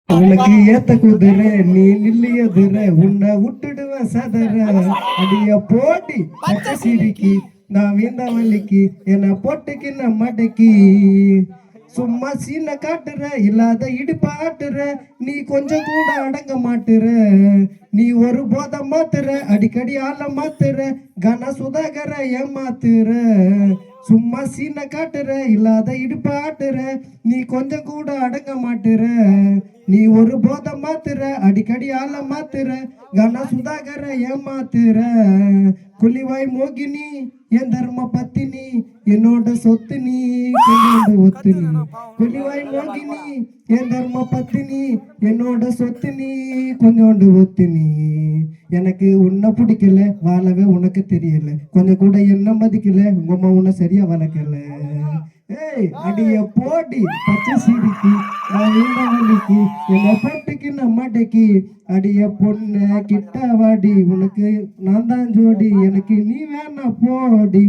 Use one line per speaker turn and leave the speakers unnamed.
உனக்கு ஏத்த குதிரை நீ நில்லியதுர உன்னை விட்டுடுவேன் சதற அடிய போட்டி பச்சை சிரிக்கி நான் வீந்த வலிக்கு என்னை போட்டுக்கின்ன மடக்கி சும்மா சீனை காட்டுற இல்லாத இடுப்பாட்டுற நீ கொஞ்சம் கூட அடங்க மாட்டுற நீ ஒரு போத மாத்துற அடிக்கடி ஆள மாத்துற கன சுதாகர ஏமாத்துற சும்மா சீனை காட்டுற இல்லாத இடுப்பாட்டுற நீ கொஞ்சம் கூட அடங்க மாட்டுற நீ ஒரு போத மாத்துற அடிக்கடி ஆள மாத்துற கன சுதாகர ஏமாத்துற குழிவாய் மோகினி என் தர்ம பத்தினி என்னோட சொத்து நீ கொஞ்சோண்டு ஒத்து நீ குழிவாய் மோகினி என் தர்ம பத்தினி என்னோட சொத்து நீ கொஞ்சோண்டு ஒத்து நீ எனக்கு உன்னை பிடிக்கல வாழவே உனக்கு தெரியல கொஞ்சம் கூட என்ன மதிக்கல உங்க அம்மா உன்னை சரியா வளர்க்கல ஏய் அடிய போடி பச்சை சிரிக்கி நான் வீண்ட வலிக்கு என்னை போட்டுக்கு நம்மடைக்கு அடிய பொண்ணு கிட்ட வாடி உனக்கு நான் தான் ஜோடி எனக்கு நீ வேணா போடி